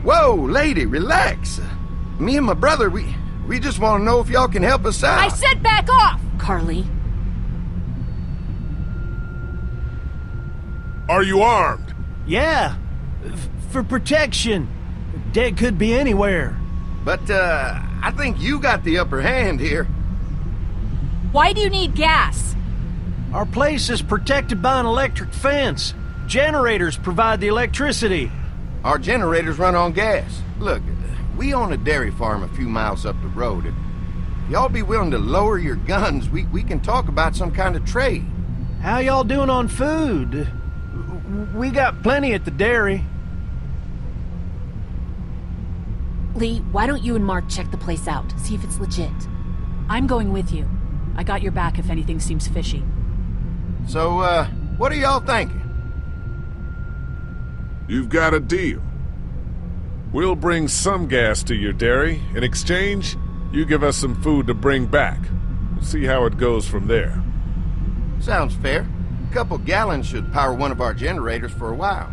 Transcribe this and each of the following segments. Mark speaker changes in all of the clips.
Speaker 1: Whoa, lady, relax. Me and my brother, we just want to know if y'all can help us out.
Speaker 2: I said back off!
Speaker 3: Carly.
Speaker 4: Are you armed?
Speaker 5: Yeah, for protection. Dead could be anywhere.
Speaker 1: But, I think you got the upper hand here.
Speaker 2: Why do you need gas?
Speaker 5: Our place is protected by an electric fence. Generators provide the electricity.
Speaker 1: Our generators run on gas. Look, we own a dairy farm a few miles up the road. If y'all be willing to lower your guns, we can talk about some kind of trade.
Speaker 5: How y'all doing on food? We got plenty at the dairy.
Speaker 3: Lee, why don't you and Mark check the place out, see if it's legit?
Speaker 2: I'm going with you. I got your back if anything seems fishy.
Speaker 1: So, what are y'all thinking?
Speaker 4: You've got a deal. We'll bring some gas to your dairy. In exchange, you give us some food to bring back. We'll see how it goes from there.
Speaker 1: Sounds fair. A couple gallons should power one of our generators for a while.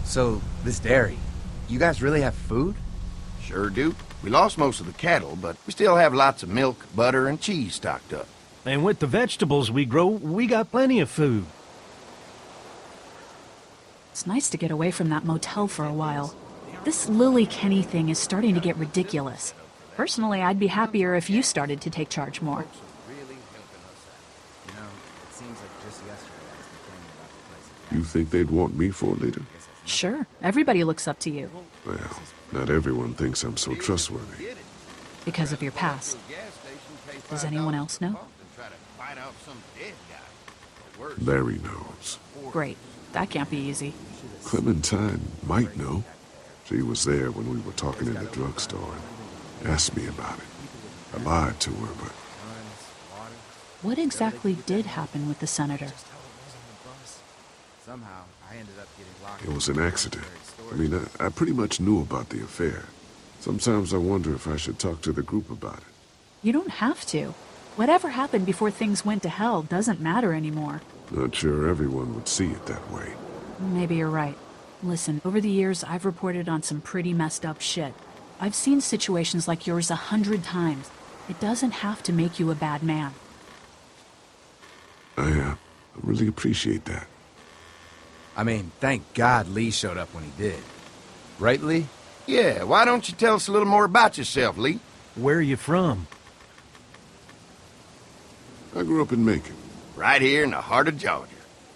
Speaker 6: So, this dairy, you guys really have food?
Speaker 1: Sure do. We lost most of the cattle, but we still have lots of milk, butter, and cheese stocked up.
Speaker 5: And with the vegetables we grow, we got plenty of food.
Speaker 2: It's nice to get away from that motel for a while. This Lily Kenny thing is starting to get ridiculous. Personally, I'd be happier if you started to take charge more.
Speaker 4: You think they'd want me for a leader?
Speaker 2: Sure, everybody looks up to you.
Speaker 4: Well, not everyone thinks I'm so trustworthy.
Speaker 2: Because of your past. Does anyone else know?
Speaker 4: Larry knows.
Speaker 2: Great. That can't be easy.
Speaker 4: Clementine might know. She was there when we were talking in the drugstore and asked me about it. I lied to her, but...
Speaker 2: What exactly did happen with the senator?
Speaker 4: It was an accident. I mean, I pretty much knew about the affair. Sometimes I wonder if I should talk to the group about it.
Speaker 2: You don't have to. Whatever happened before things went to hell doesn't matter anymore.
Speaker 4: Not sure everyone would see it that way.
Speaker 2: Maybe you're right. Listen, over the years, I've reported on some pretty messed up shit. I've seen situations like yours 100 times. It doesn't have to make you a bad man.
Speaker 4: I really appreciate that.
Speaker 6: I mean, thank God Lee showed up when he did. Right, Lee?
Speaker 1: Yeah, why don't you tell us a little more about yourself, Lee?
Speaker 5: Where are you from?
Speaker 4: I grew up in Macon.
Speaker 1: Right here in the heart of Georgia.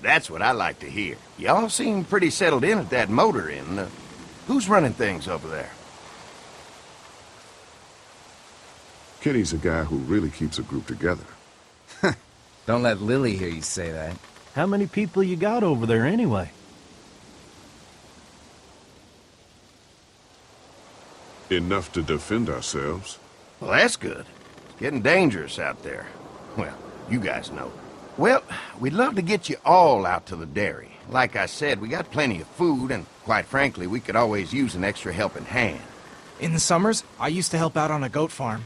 Speaker 1: That's what I like to hear. Y'all seem pretty settled in at that motor inn. Who's running things over there?
Speaker 4: Kenny's a guy who really keeps a group together.
Speaker 6: Don't let Lily hear you say that.
Speaker 5: How many people you got over there anyway?
Speaker 4: Enough to defend ourselves.
Speaker 1: Well, that's good. It's getting dangerous out there. Well, you guys know. Well, we'd love to get you all out to the dairy. Like I said, we got plenty of food, and quite frankly, we could always use an extra helping hand.
Speaker 7: In the summers, I used to help out on a goat farm.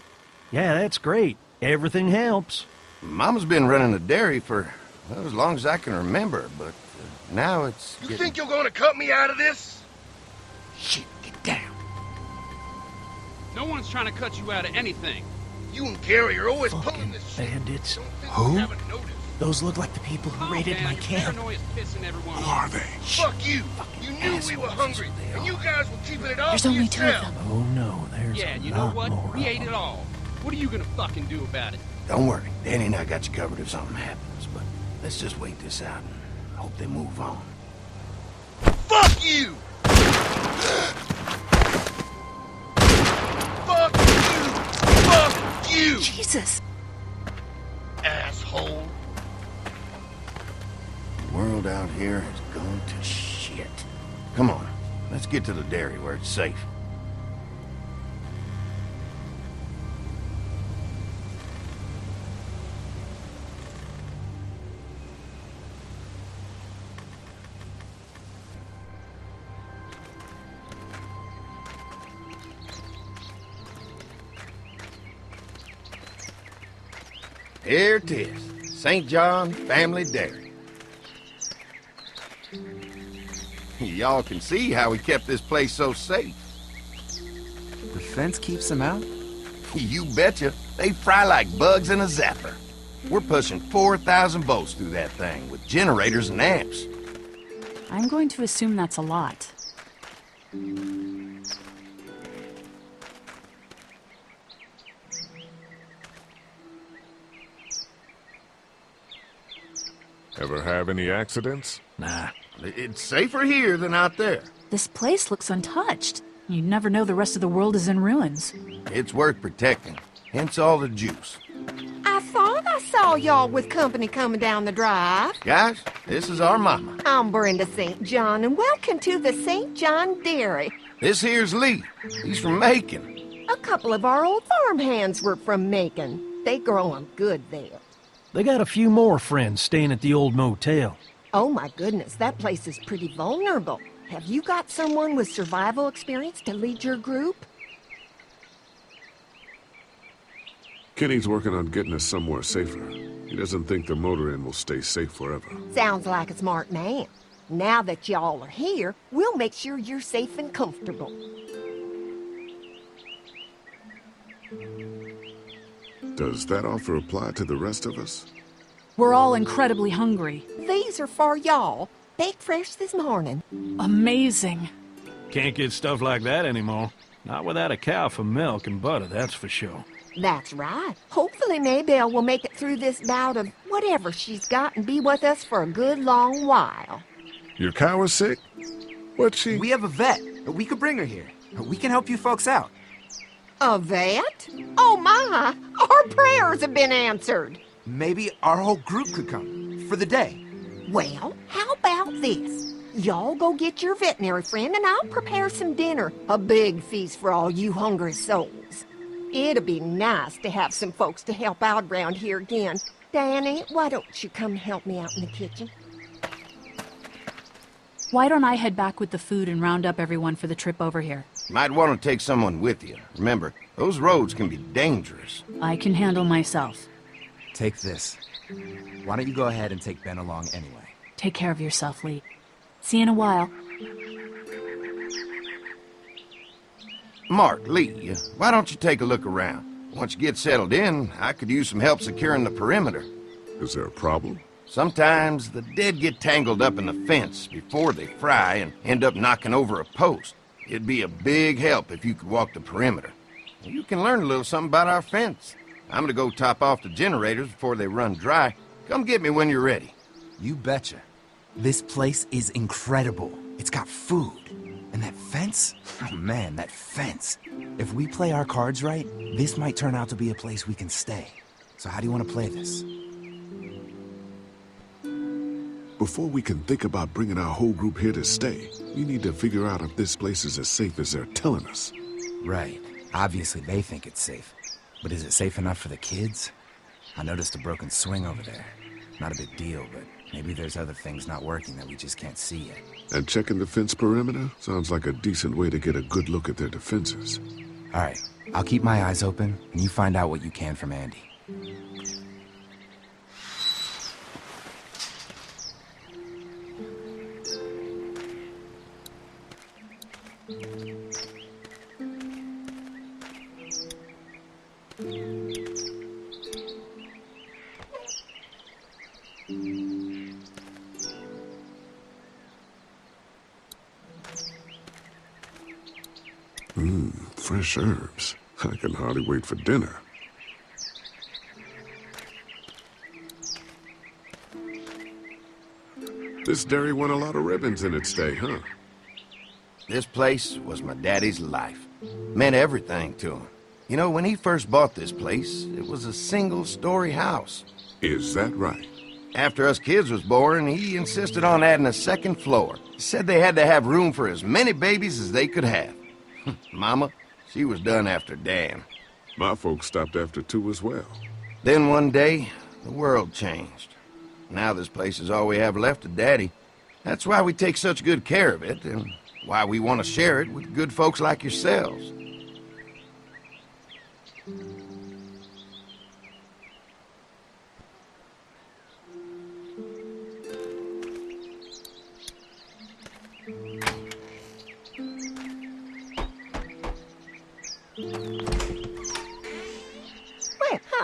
Speaker 5: Yeah, that's great. Everything helps.
Speaker 1: Mama's been running a dairy for, well, as long as I can remember, but now it's
Speaker 8: You think you're gonna cut me out of this?
Speaker 1: Shit, get down.
Speaker 9: No one's trying to cut you out of anything.
Speaker 8: You and Gary are always pulling
Speaker 5: Fucking
Speaker 8: this shit.
Speaker 5: bandits.
Speaker 8: Don't think
Speaker 7: Who?
Speaker 8: you haven't noticed.
Speaker 7: Those look like the people who raided
Speaker 9: man,
Speaker 7: my
Speaker 9: your
Speaker 7: camp.
Speaker 9: paranoia's pissing everyone
Speaker 4: Who
Speaker 9: off.
Speaker 4: are they?
Speaker 8: Fuck you. You knew we were hungry, and you guys were keeping it all
Speaker 3: There's
Speaker 8: to
Speaker 3: only 2 of
Speaker 8: yourself.
Speaker 3: them.
Speaker 5: Oh no, there's
Speaker 9: Yeah,
Speaker 5: a
Speaker 9: you know
Speaker 5: lot
Speaker 9: what?
Speaker 5: more
Speaker 9: We
Speaker 5: of
Speaker 9: ate
Speaker 5: them.
Speaker 9: it all. What are you gonna fucking do about it?
Speaker 1: Don't worry, Danny and I got you covered if something happens, but let's just wait this out and hope they move on.
Speaker 8: Fuck you! Fuck you! Fuck you!
Speaker 2: Jesus!
Speaker 8: Asshole.
Speaker 1: The world out here has gone to shit. Come on, let's get to the dairy where it's safe. Here it is, St. John Family Dairy. Y'all can see how we kept this place so safe.
Speaker 6: The fence keeps them out?
Speaker 1: You betcha. They fry like bugs in a zapper. We're pushing 4,000 volts through that thing with generators and amps.
Speaker 2: I'm going to assume that's a lot.
Speaker 4: Ever have any accidents?
Speaker 5: Nah.
Speaker 1: It's safer here than out there.
Speaker 2: This place looks untouched. You'd never know the rest of the world is in ruins.
Speaker 1: It's worth protecting, hence all the juice.
Speaker 10: I thought I saw y'all with company coming down the drive.
Speaker 1: Guys, this is our mama.
Speaker 10: I'm Brenda St. John, and welcome to the St. John Dairy.
Speaker 1: This here's Lee. He's from Macon.
Speaker 10: A couple of our old farmhands were from Macon. They grow 'em good there.
Speaker 5: They got a few more friends staying at the old motel.
Speaker 10: Oh my goodness, that place is pretty vulnerable. Have you got someone with survival experience to lead your group?
Speaker 4: Kenny's working on getting us somewhere safer. He doesn't think the motor inn will stay safe forever.
Speaker 10: Sounds like a smart man. Now that y'all are here, we'll make sure you're safe and comfortable.
Speaker 4: Does that offer apply to the rest of us?
Speaker 2: We're all incredibly hungry.
Speaker 10: These are for y'all. Baked fresh this morning.
Speaker 2: Amazing.
Speaker 5: Can't get stuff like that anymore. Not without a cow for milk and butter, that's for sure.
Speaker 10: That's right. Hopefully Maybelle will make it through this bout of whatever she's got and be with us for a good long while.
Speaker 4: Your cow is sick? What's she?
Speaker 6: We have a vet. We could bring her here. We can help you folks out.
Speaker 10: A vet? Oh my! Our prayers have been answered.
Speaker 6: Maybe our whole group could come. For the day.
Speaker 10: Well, how about this? Y'all go get your veterinary friend and I'll prepare some dinner. A big feast for all you hungry souls. It'd be nice to have some folks to help out around here again. Danny, why don't you come help me out in the kitchen?
Speaker 2: Why don't I head back with the food and round up everyone for the trip over here?
Speaker 1: Might want to take someone with you. Remember, those roads can be dangerous.
Speaker 2: I can handle myself.
Speaker 6: Take this. Why don't you go ahead and take Ben along anyway?
Speaker 2: Take care of yourself, Lee. See you in a while.
Speaker 1: Mark, Lee, why don't you take a look around? Once you get settled in, I could use some help securing the perimeter.
Speaker 4: Is there a problem?
Speaker 1: Sometimes the dead get tangled up in the fence before they fry and end up knocking over a post. It'd be a big help if you could walk the perimeter. You can learn a little something about our fence. I'm gonna go top off the generators before they run dry. Come get me when you're ready.
Speaker 6: You betcha. This place is incredible. It's got food. And that fence? Oh man, that fence. If we play our cards right, this might turn out to be a place we can stay. So how do you want to play this?
Speaker 4: Before we can think about bringing our whole group here to stay, we need to figure out if this place is as safe as they're telling us.
Speaker 6: Right. Obviously they think it's safe. But is it safe enough for the kids? I noticed a broken swing over there. Not a big deal, but maybe there's other things not working that we just can't see yet.
Speaker 4: And checking the fence perimeter sounds like a decent way to get a good look at their defenses.
Speaker 6: All right. I'll keep my eyes open, and you find out what you can from Andy.
Speaker 4: Fresh herbs. I can hardly wait for dinner. This dairy won a lot of ribbons in its day, huh?
Speaker 1: This place was my daddy's life. Meant everything to him. You know, when he first bought this place, it was a single-story house.
Speaker 4: Is that right?
Speaker 1: After us kids was born, he insisted on adding a second floor. He said they had to have room for as many babies as they could have. Mama, she was done after Dan.
Speaker 4: My folks stopped after 2 as well.
Speaker 1: Then one day, the world changed. Now this place is all we have left of Daddy. That's why we take such good care of it, and why we want to share it with good folks like yourselves.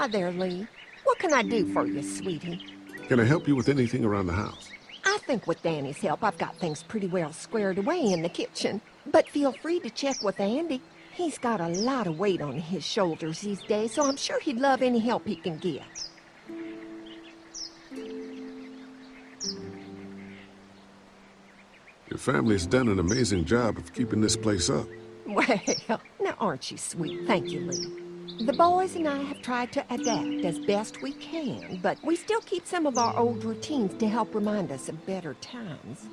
Speaker 10: Hi there, Lee. What can I do for you, sweetie?
Speaker 4: Can I help you with anything around the house?
Speaker 10: I think with Danny's help, I've got things pretty well squared away in the kitchen. But feel free to check with Andy. He's got a lot of weight on his shoulders these days, so I'm sure he'd love any help he can get.
Speaker 4: Your family's done an amazing job of keeping this place up.
Speaker 10: Well, now aren't you sweet? Thank you, Lee. The boys and I have tried to adapt as best we can, but we still keep some of our old routines to help remind us of better times.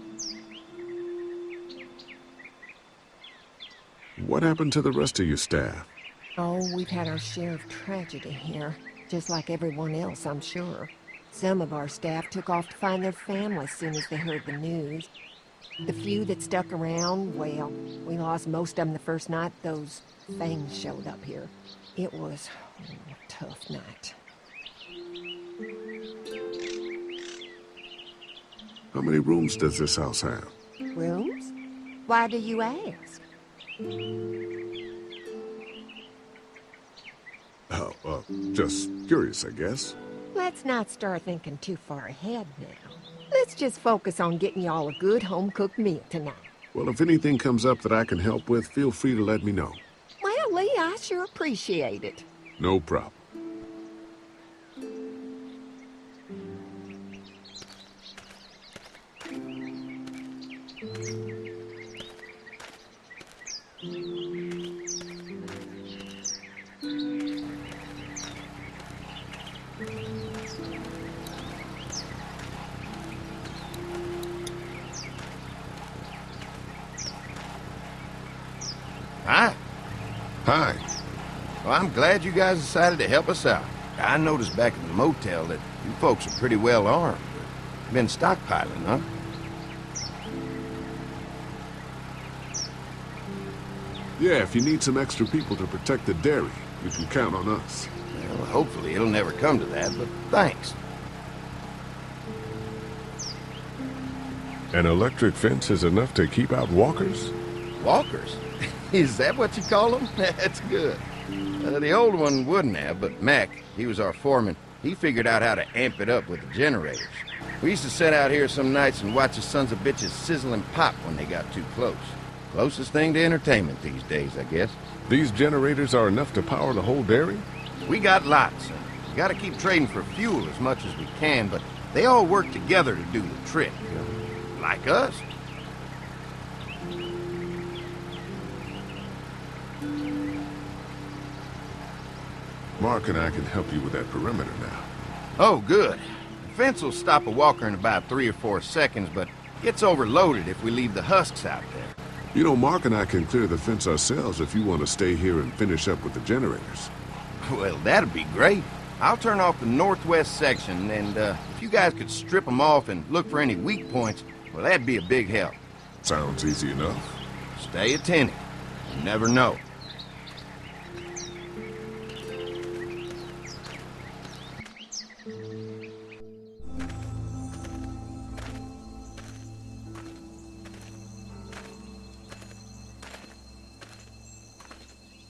Speaker 4: What happened to the rest of your staff?
Speaker 10: Oh, we've had our share of tragedy here, just like everyone else, I'm sure. Some of our staff took off to find their families as soon as they heard the news. The few that stuck around, well, we lost most of them the first night those things showed up here. It was a tough night.
Speaker 4: How many rooms does this house have?
Speaker 10: Rooms? Why do you ask?
Speaker 4: Oh, just curious, I guess.
Speaker 10: Let's not start thinking too far ahead now. Let's just focus on getting y'all a good home-cooked meal tonight.
Speaker 4: Well, if anything comes up that I can help with, feel free to let me know.
Speaker 10: Well, Lee, I sure appreciate it.
Speaker 4: No problem.
Speaker 1: Hi.
Speaker 4: Hi.
Speaker 1: Well, I'm glad you guys decided to help us out. I noticed back at the motel that you folks are pretty well armed. Been stockpiling, huh?
Speaker 4: Yeah, if you need some extra people to protect the dairy, you can count on us.
Speaker 1: Well, hopefully it'll never come to that, but thanks.
Speaker 4: An electric fence is enough to keep out walkers?
Speaker 1: Walkers? Is that what you call them? That's good. The old one wouldn't have, but Mac, he was our foreman, he figured out how to amp it up with the generators. We used to sit out here some nights and watch the sons of bitches sizzle and pop when they got too close. Closest thing to entertainment these days, I guess.
Speaker 4: These generators are enough to power the whole dairy?
Speaker 1: We got lots, and we gotta keep trading for fuel as much as we can, but they all work together to do the trick, you know, like us.
Speaker 4: Mark and I can help you with that perimeter now.
Speaker 1: Oh, good. The fence will stop a walker in about 3 or 4 seconds, but gets overloaded if we leave the husks out there.
Speaker 4: You know, Mark and I can clear the fence ourselves if you want to stay here and finish up with the generators.
Speaker 1: Well, that'd be great. I'll turn off the northwest section, and if you guys could strip them off and look for any weak points, well, that'd be a big help.
Speaker 4: Sounds easy enough.
Speaker 1: Stay attentive. You never know.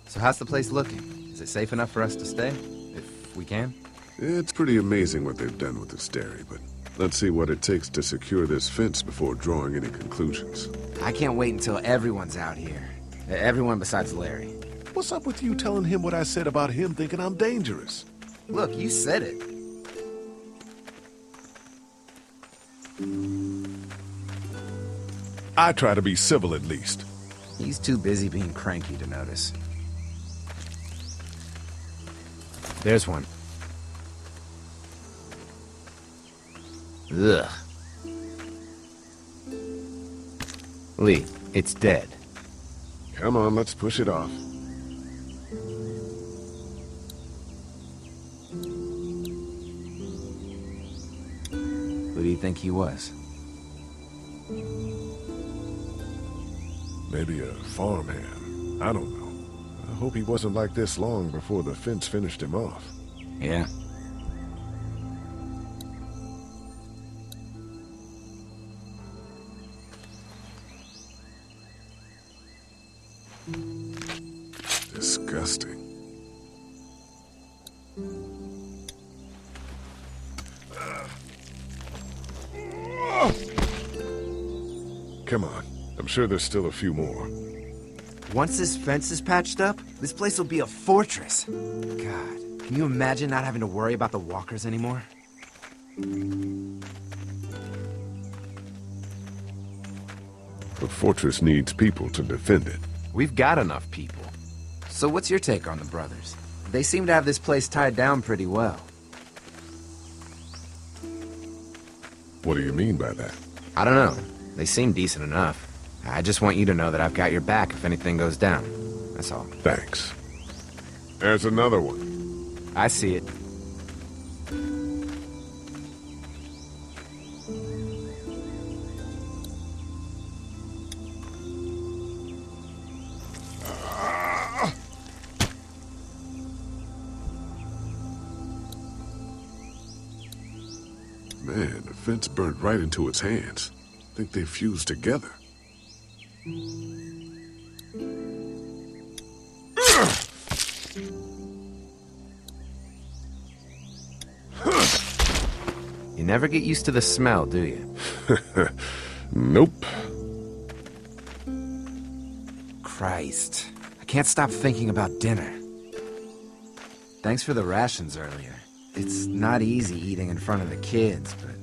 Speaker 6: So how's the place looking? Is it safe enough for us to stay? If we can?
Speaker 4: It's pretty amazing what they've done with this dairy, but let's see what it takes to secure this fence before drawing any conclusions.
Speaker 7: I can't wait until everyone's out here. Everyone besides Larry.
Speaker 4: What's up with you telling him what I said about him thinking I'm dangerous?
Speaker 6: Look, you said it.
Speaker 4: I try to be civil at least.
Speaker 6: He's too busy being cranky to notice.
Speaker 7: There's one.
Speaker 6: Ugh. Lee, it's dead.
Speaker 4: Come on, let's push it off.
Speaker 6: Who do you think he was?
Speaker 4: Maybe a farmhand. I don't know. I hope he wasn't like this long before the fence finished him off.
Speaker 6: Yeah.
Speaker 4: Disgusting. come on. I'm sure there's still a few more.
Speaker 7: Once this fence is patched up, this place will be a fortress. God, can you imagine not having to worry about the walkers anymore?
Speaker 4: The fortress needs people to defend it.
Speaker 7: We've got enough people. So what's your take on the brothers? They seem to have this place tied down pretty well.
Speaker 4: What do you mean by that?
Speaker 7: I don't know. They seem decent enough. I just want you to know that I've got your back if anything goes down. That's all.
Speaker 4: Thanks. There's another one.
Speaker 7: I see it.
Speaker 4: Man, the fence burned right into its hands. I think they fused together.
Speaker 7: You never get used to the smell, do you?
Speaker 4: Nope.
Speaker 7: Christ. I can't stop thinking about dinner. Thanks for the rations earlier. It's not easy eating in front of the kids, but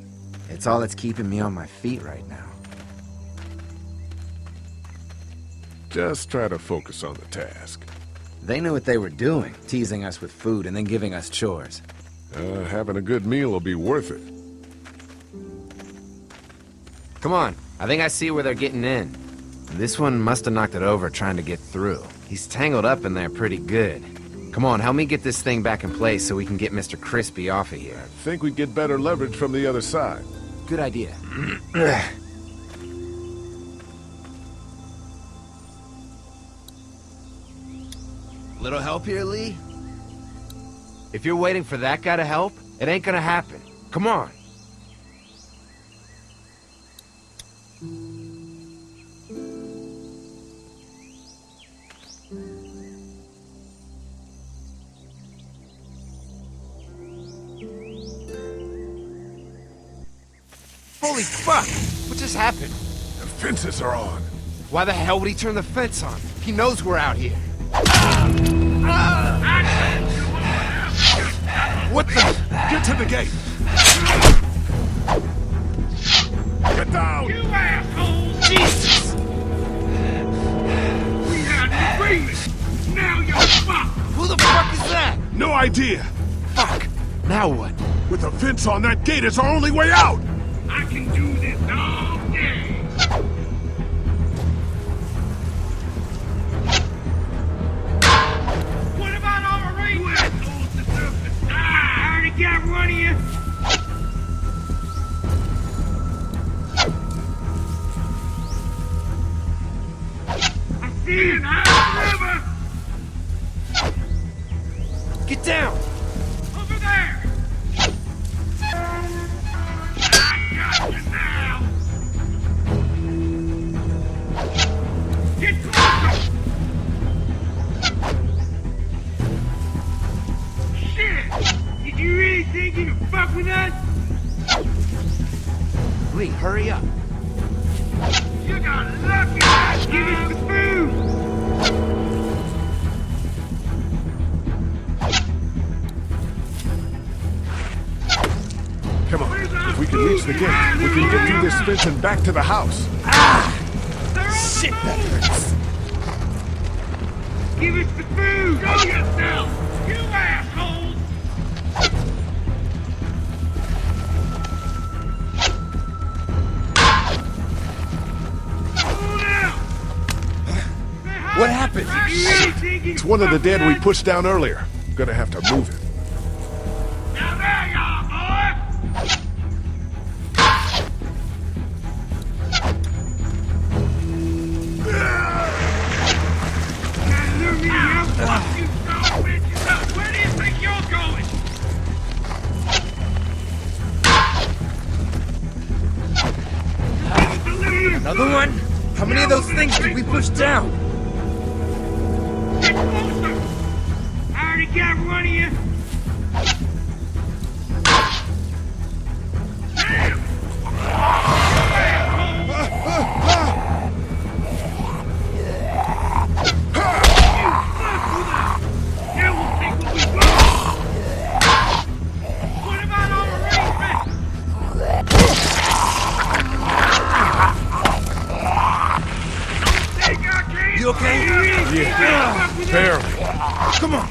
Speaker 7: it's all that's keeping me on my feet right now.
Speaker 4: Just try to focus on the task.
Speaker 7: They knew what they were doing, teasing us with food and then giving us chores.
Speaker 4: Having a good meal will be worth it.
Speaker 7: Come on, I think I see where they're getting in. This one must have knocked it over trying to get through. He's tangled up in there pretty good. Come on, help me get this thing back in place so we can get Mr. Crispy off of here.
Speaker 4: I think we'd get better leverage from the other side.
Speaker 7: Good idea.
Speaker 1: Little help here, Lee?
Speaker 7: If you're waiting for that guy to help, it ain't gonna happen. Come on. Holy fuck! What just happened?
Speaker 4: The fences are on.
Speaker 7: Why the hell would he turn the fence on? He knows we're out here.
Speaker 4: What the? Get to the gate! Get down!
Speaker 8: You assholes!
Speaker 7: Jesus!
Speaker 8: We had an agreement! Now you're fucked!
Speaker 7: Who the fuck is that?
Speaker 4: No idea!
Speaker 7: Fuck! Now what?
Speaker 4: With a fence on that gate, it's our only way out!
Speaker 8: I can do this all day! What about all the rain? You assholes deserve to die! I already got one of you! I see you now, river!
Speaker 7: Get down!
Speaker 8: Over there! I got you now! Get closer! Shit! Did you really think you could fuck with us?
Speaker 7: Lee, hurry up.
Speaker 8: You got lucky! Give us the food!
Speaker 4: Come on, if we can reach the gate, we can get through this fence and back to the house.
Speaker 7: Shit, that hurts.
Speaker 8: Give us the food! Show yourself! You assholes! Hold out!
Speaker 7: What happened?
Speaker 8: You really think you
Speaker 4: It's
Speaker 8: can
Speaker 4: one of the
Speaker 8: fuck
Speaker 4: dead
Speaker 8: with
Speaker 4: we
Speaker 8: us?
Speaker 4: pushed down earlier. Gonna have to move it.
Speaker 8: Now there you are, boy! Now lure me to help fuck you son of bitches up! Where do you think you're going?
Speaker 7: Another one? How many of those things did we push down?
Speaker 8: Get closer! I already got one of you! Damn!
Speaker 6: You okay?
Speaker 4: Yeah, barely.
Speaker 6: Come on.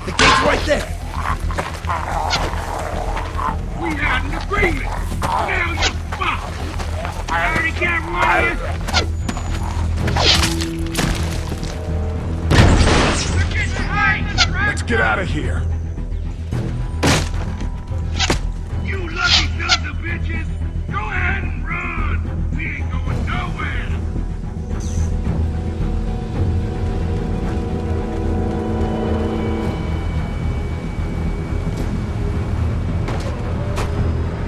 Speaker 6: The gate's right there.
Speaker 8: We had an agreement. Now you're fucked. I already got one.
Speaker 4: Let's get out of here.
Speaker 8: You lucky sons of bitches. Go ahead and run. We ain't going nowhere.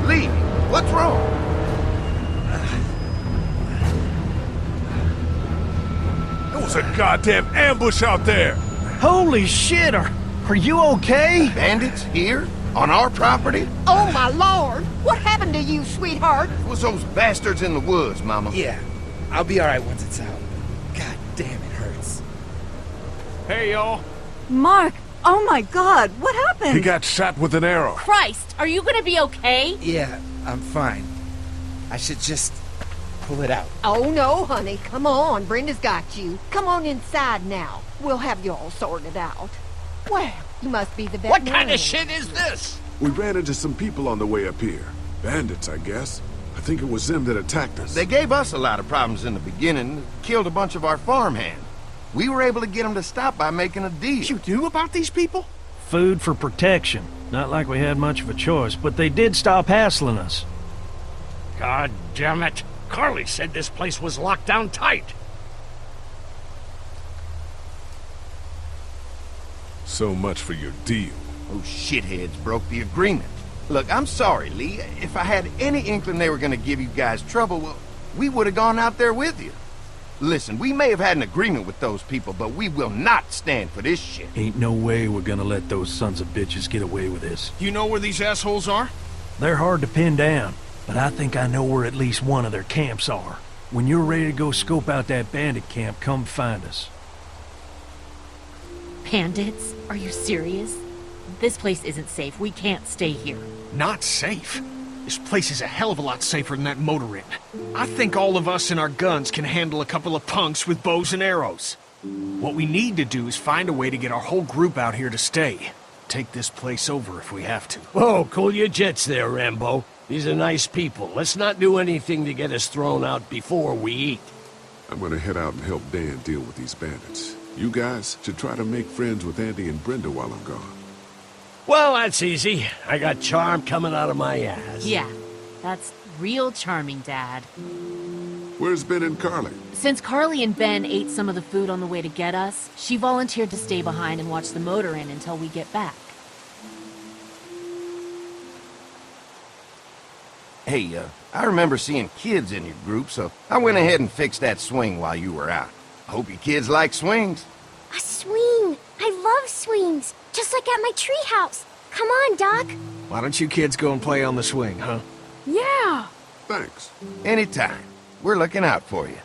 Speaker 1: Lee, what's wrong?
Speaker 4: There was a goddamn ambush out there.
Speaker 5: Holy shit, are you okay?
Speaker 1: Bandits here? On our property?
Speaker 10: Oh, my lord! What happened to you, sweetheart?
Speaker 1: It was those bastards in the woods, Mama.
Speaker 6: Yeah, I'll be alright once it's out. God damn, it hurts.
Speaker 9: Hey, y'all.
Speaker 11: Mark! Oh my god, what happened?
Speaker 4: He got shot with an arrow.
Speaker 3: Christ, are you gonna be okay?
Speaker 6: Yeah, I'm fine. I should just pull it out.
Speaker 10: Oh, no, honey. Come on. Brenda's got you. Come on inside now. We'll have you all sorted out. Well, you must be the veterinarian.
Speaker 5: What kind of shit is this?
Speaker 4: We ran into some people on the way up here. Bandits, I guess. I think it was them that attacked us.
Speaker 1: They gave us a lot of problems in the beginning, killed a bunch of our farmhands. We were able to get them to stop by making a deal.
Speaker 5: You knew about these people? Food for protection. Not like we had much of a choice, but they did stop hassling us.
Speaker 12: God damn it. Carly said this place was locked down tight.
Speaker 4: So much for your deal.
Speaker 1: Those shitheads broke the agreement. Look, I'm sorry, Lee. If I had any inkling they were gonna give you guys trouble, well, we would have gone out there with you. Listen, we may have had an agreement with those people, but we will not stand for this shit.
Speaker 5: Ain't no way we're gonna let those sons of bitches get away with this.
Speaker 9: You know where these assholes are?
Speaker 5: They're hard to pin down, but I think I know where at least one of their camps are. When you're ready to go scope out that bandit camp, come find us.
Speaker 3: Bandits? Are you serious? This place isn't safe. We can't stay here.
Speaker 12: Not safe? This place is a hell of a lot safer than that motor inn. I think all of us and our guns can handle a couple of punks with bows and arrows. What we need to do is find a way to get our whole group out here to stay. Take this place over if we have to.
Speaker 13: Whoa, cool your jets there, Rambo. These are nice people. Let's not do anything to get us thrown out before we eat.
Speaker 4: I'm gonna head out and help Dan deal with these bandits. You guys should try to make friends with Andy and Brenda while I'm gone.
Speaker 13: Well, that's easy. I got charm coming out of my ass.
Speaker 3: Yeah, that's real charming, Dad.
Speaker 4: Where's Ben and Carly?
Speaker 3: Since Carly and Ben ate some of the food on the way to get us, she volunteered to stay behind and watch the motor inn until we get back.
Speaker 1: Hey, I remember seeing kids in your group, so I went ahead and fixed that swing while you were out. I hope you kids like swings.
Speaker 14: A swing! I love swings! Just like at my treehouse. Come on, Doc.
Speaker 12: Why don't you kids go and play on the swing, huh?
Speaker 11: Yeah!
Speaker 4: Thanks.
Speaker 1: Anytime. We're looking out for you.